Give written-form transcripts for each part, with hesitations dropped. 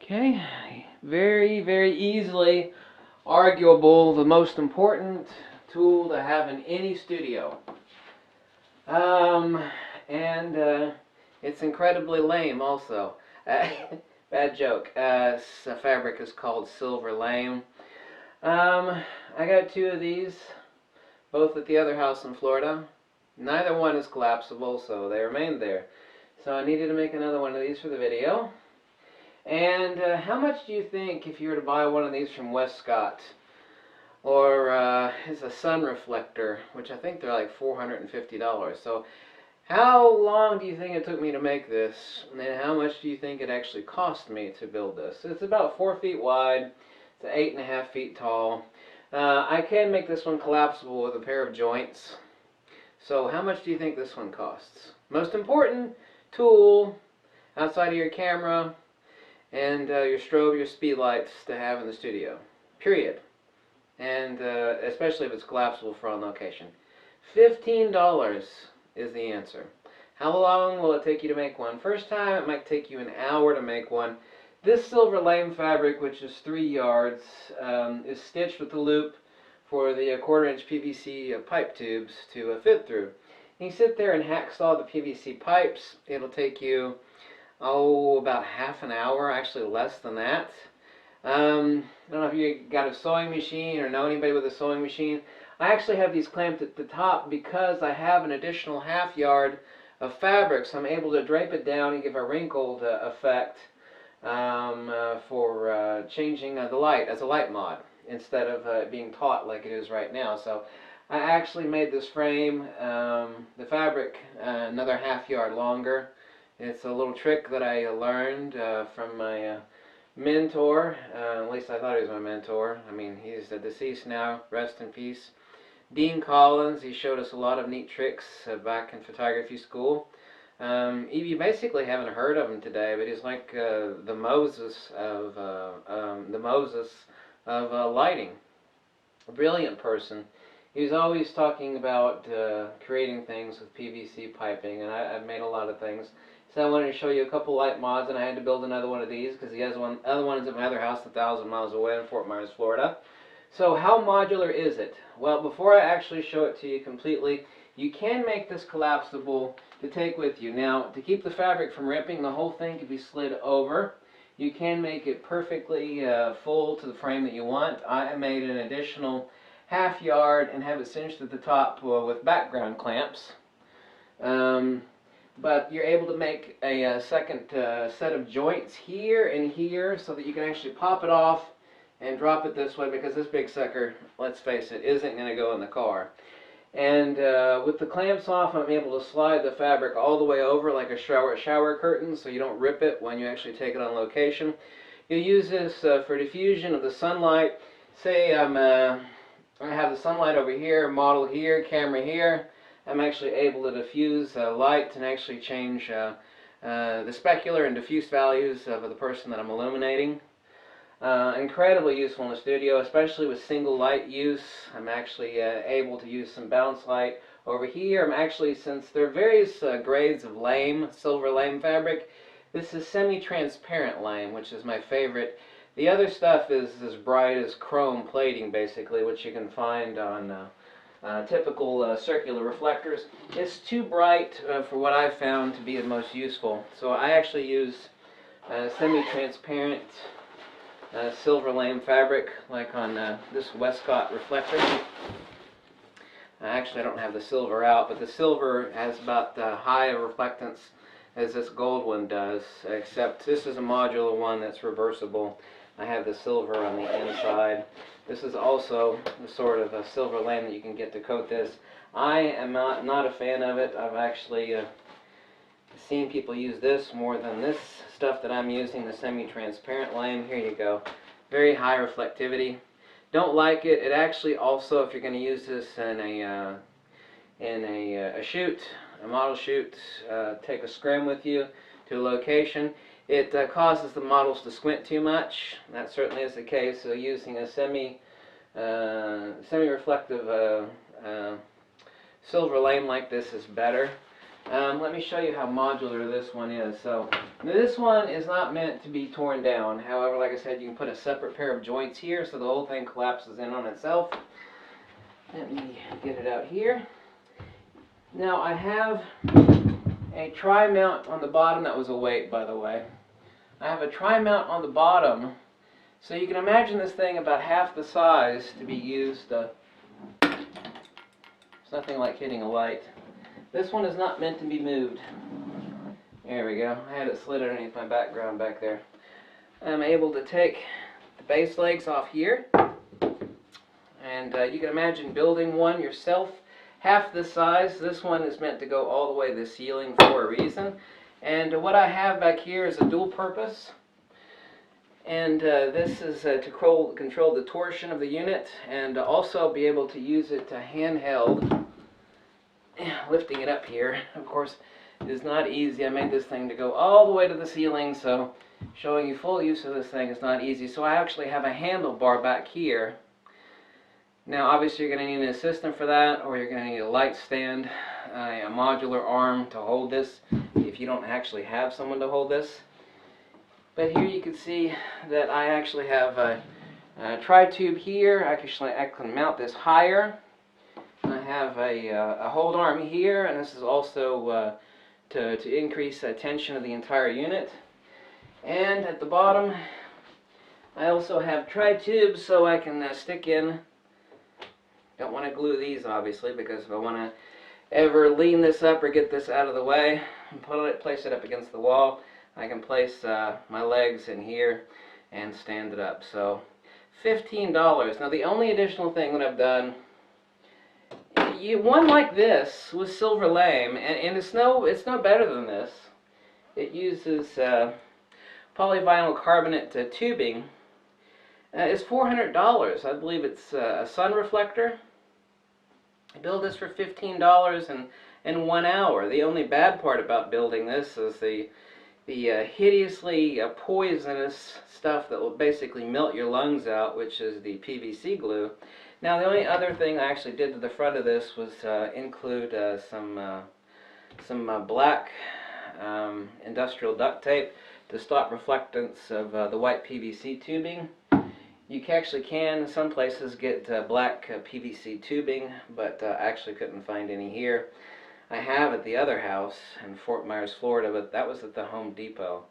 Okay, very easily arguable the most important tool to have in any studio. Um, and it's incredibly lame also. Bad joke. Fabric is called silver lame. I got two of these, both at the other house in Florida. Neither one is collapsible, so they remained there. So I needed to make another one of these for the video. And how much do you think if you were to buy one of these from Westcott? Or it's a sun reflector, which I think they're like $450. So how long do you think it took me to make this? And how much do you think it actually cost me to build this? It's about 4 feet wide. It's 8.5 feet tall. I can make this one collapsible with a pair of joints. So how much do you think this one costs? Most important tool outside of your camera and your strobe, your speed lights to have in the studio. Period. And especially if it's collapsible for on location. $15 is the answer. How long will it take you to make one? First time, it might take you an hour to make one. This silver lame fabric, which is 3 yards, is stitched with the loop for the 1/4-inch PVC pipe tubes to fit through. And you sit there and hacksaw the PVC pipes. It'll take you about half an hour, actually less than that. I don't know if you got a sewing machine or know anybody with a sewing machine. I actually have these clamped at the top because I have an additional half yard of fabric, so I'm able to drape it down and give a wrinkled effect for changing the light as a light mod instead of being taut like it is right now. So I actually made this frame, the fabric, another half yard longer. It's a little trick that I learned from my mentor. At least I thought he was my mentor. I mean, he's deceased now, rest in peace. Dean Collins. He showed us a lot of neat tricks back in photography school. You basically haven't heard of him today, but he's like the Moses of lighting. A brilliant person. He was always talking about creating things with PVC piping, and I've made a lot of things. So I wanted to show you a couple light mods, and I had to build another one of these because he has other ones at my other house 1,000 miles away in Fort Myers, Florida. So how modular is it? Well, before I actually show it to you completely, you can make this collapsible to take with you. Now, to keep the fabric from ripping, the whole thing can be slid over. You can make it perfectly full to the frame that you want. I made an additional half yard and have it cinched at the top with background clamps. But you're able to make a second set of joints here and here so that you can actually pop it off and drop it this way, because this big sucker, let's face it, isn't going to go in the car. And with the clamps off, I'm able to slide the fabric all the way over like a shower curtain so you don't rip it when you actually take it on location. You use this for diffusion of the sunlight. Say I have the sunlight over here, model here, camera here. I'm actually able to diffuse light and actually change the specular and diffuse values of the person that I'm illuminating. Incredibly useful in the studio, especially with single light use. I'm actually able to use some bounce light. Over here, I'm actually, since there are various grades of lame, silver lame fabric, this is semi-transparent lame, which is my favorite. The other stuff is as bright as chrome plating, basically, which you can find on typical circular reflectors. It's too bright for what I've found to be the most useful. So I actually use semi-transparent silver lame fabric, like on this Westcott reflector. Actually, I don't have the silver out, but the silver has about the high reflectance as this gold one does, except this is a modular one that's reversible. I have the silver on the inside. This is also the sort of a silver lame that you can get to coat this. I am not a fan of it. I've actually seen people use this more than this stuff that I'm using, the semi-transparent lame. Here you go. Very high reflectivity. Don't like it. It actually also, if you're going to use this in a shoot, a model shoot, take a SCRIM with you to a location. It causes the models to squint too much. That certainly is the case. So using a semi-reflective silver lame like this is better. Let me show you how modular this one is. So this one is not meant to be torn down. However, like I said, you can put a separate pair of joints here so the whole thing collapses in on itself. Let me get it out here. Now I have a tri-mount on the bottom. That was a weight, by the way. I have a tri-mount on the bottom, so you can imagine this thing about half the size to be used. It's nothing like hitting a light. This one is not meant to be moved. There we go. I had it slid underneath my background back there. I'm able to take the base legs off here, and you can imagine building one yourself half this size. This one is meant to go all the way to the ceiling for a reason. And what I have back here is a dual purpose. And this is to control the torsion of the unit, and also be able to use it to handheld. Lifting it up here, of course, is not easy. I made this thing to go all the way to the ceiling, so showing you full use of this thing is not easy. So I actually have a handlebar back here. Now obviously you're going to need an assistant for that, or you're going to need a light stand, a modular arm to hold this if you don't actually have someone to hold this. But here you can see that I actually have a tri-tube here. I can mount this higher. I have a hold arm here, and this is also to increase tension of the entire unit. And at the bottom I also have tri-tubes so I can stick in. Don't want to glue these obviously, because if I want to ever lean this up or get this out of the way and place it up against the wall, I can place my legs in here and stand it up. So $15. Now the only additional thing that I've done, one like this with silver lame, and it's no better than this. It uses polyvinyl carbonate tubing. It's $400. I believe it's a sun reflector. I built this for $15 in 1 hour. The only bad part about building this is the hideously poisonous stuff that will basically melt your lungs out, which is the PVC glue. Now the only other thing I actually did to the front of this was include some black industrial duct tape to stop reflectance of the white PVC tubing. You actually can, in some places, get black PVC tubing, but I actually couldn't find any here. I have at the other house in Fort Myers, Florida, but that was at the Home Depot,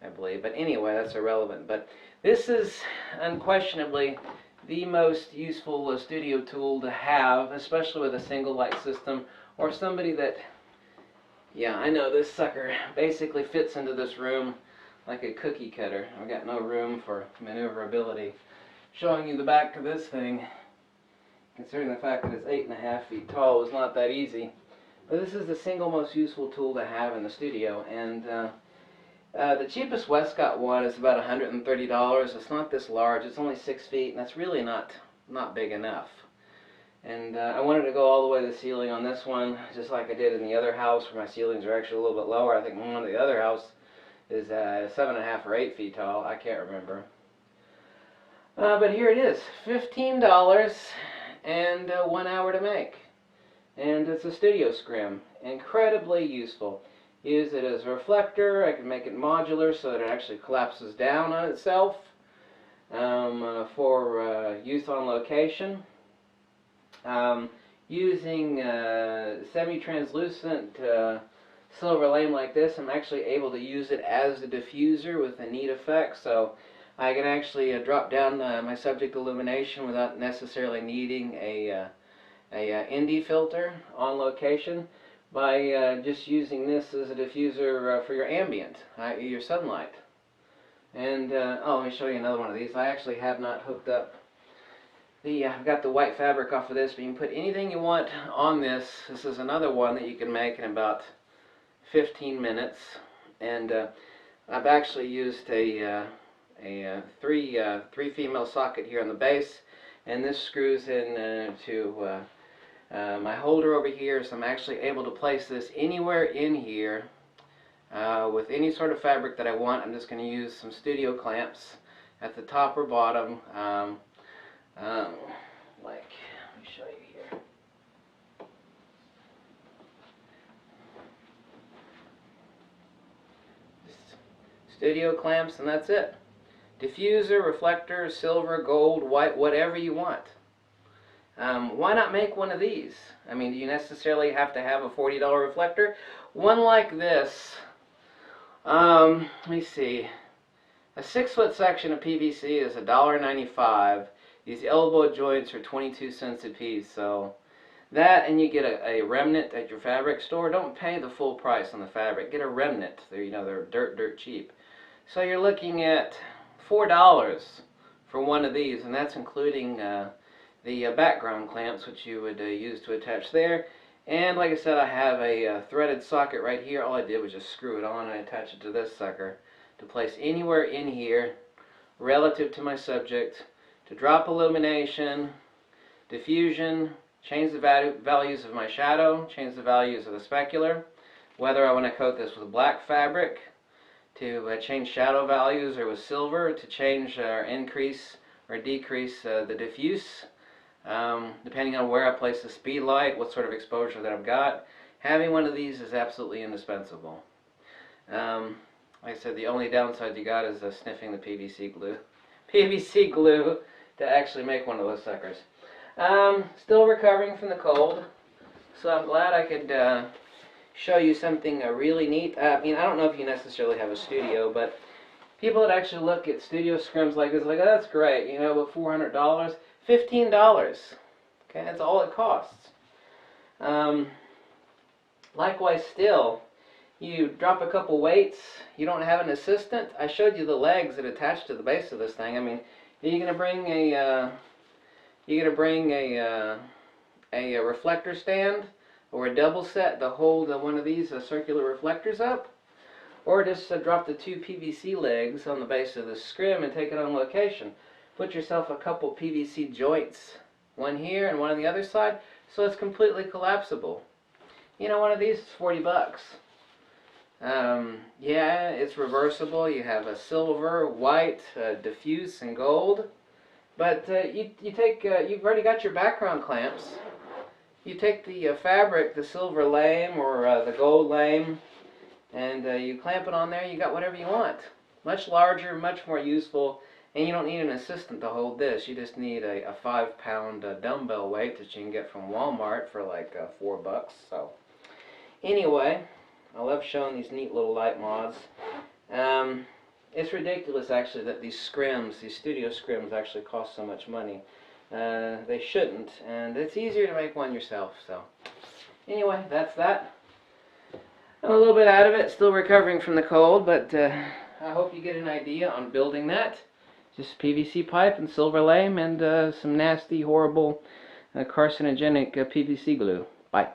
I believe. But anyway, that's irrelevant. But this is unquestionably the most useful studio tool to have, especially with a single light system, or somebody that, yeah, I know this sucker basically fits into this room like a cookie cutter. I've got no room for maneuverability. Showing you the back of this thing, considering the fact that it's 8.5 feet tall, is not that easy. But this is the single most useful tool to have in the studio, and the cheapest Westcott one is about $130. It's not this large. It's only 6 feet, and that's really not big enough. And I wanted to go all the way to the ceiling on this one, just like I did in the other house, where my ceilings are actually a little bit lower. I think one of the other house is 7.5 or 8 feet tall. I can't remember. But here it is, $15 and 1 hour to make. And it's a studio scrim, incredibly useful. Use it as a reflector. I can make it modular so that it actually collapses down on itself for use on location. Using semi-translucent silver lame like this, I'm actually able to use it as a diffuser with a neat effect. So I can actually drop down my subject illumination without necessarily needing a ND filter on location by just using this as a diffuser for your ambient, your sunlight. And oh, let me show you another one of these. I actually have not hooked up I've got the white fabric off of this, but you can put anything you want on this. This is another one that you can make in about 15 minutes. And I've actually used a three female socket here on the base, and this screws in to my holder over here, so I'm actually able to place this anywhere in here with any sort of fabric that I want. I'm just going to use some studio clamps at the top or bottom, like, let me show you here. studio clamps, and that's it. Diffuser, reflector, silver, gold, white, whatever you want. Why not make one of these? I mean, do you necessarily have to have a $40 reflector? One like this, let me see. A 6-foot section of PVC is $1.95. These elbow joints are 22 cents a piece. So that, and you get a remnant at your fabric store. Don't pay the full price on the fabric. Get a remnant. They're dirt cheap. So you're looking at $4 for one of these, and that's including the background clamps, which you would use to attach there. And like I said, I have a threaded socket right here. All I did was just screw it on and attach it to this sucker to place anywhere in here relative to my subject, to drop illumination, diffusion, change the values of my shadow, change the values of the specular, whether I want to coat this with black fabric, to change shadow values, or with silver to change or increase or decrease the diffuse, depending on where I place the speed light, what sort of exposure that I've got. Having one of these is absolutely indispensable. Like I said, the only downside you got is sniffing the PVC glue. PVC glue to actually make one of those suckers. Still recovering from the cold, so I'm glad I could show you something really neat. I mean, I don't know if you necessarily have a studio, but people that actually look at studio scrims like this, like, oh, that's great, you know, but $400, $15. Okay, that's all it costs. Likewise, still, you drop a couple weights, you don't have an assistant. I showed you the legs that attach to the base of this thing. I mean, you're gonna bring a reflector stand or a double set to hold one of these circular reflectors up, or just drop the 2 PVC legs on the base of the scrim and take it on location. Put yourself a couple PVC joints, one here and one on the other side, so it's completely collapsible. You know, one of these is 40 bucks. Yeah, it's reversible. You have a silver, white, diffuse, and gold. But you've already got your background clamps. You take the fabric, the silver lame or the gold lame, and you clamp it on there. You got whatever you want. Much larger, much more useful, and you don't need an assistant to hold this. You just need a 5-pound dumbbell weight that you can get from Walmart for like $4. So anyway, I love showing these neat little light mods. It's ridiculous actually that these scrims, these studio scrims, actually cost so much money. They shouldn't, and it's easier to make one yourself. So anyway, that's that. I'm a little bit out of it, still recovering from the cold, but I hope you get an idea on building that. Just PVC pipe and silver lame and some nasty, horrible, carcinogenic PVC glue. Bye.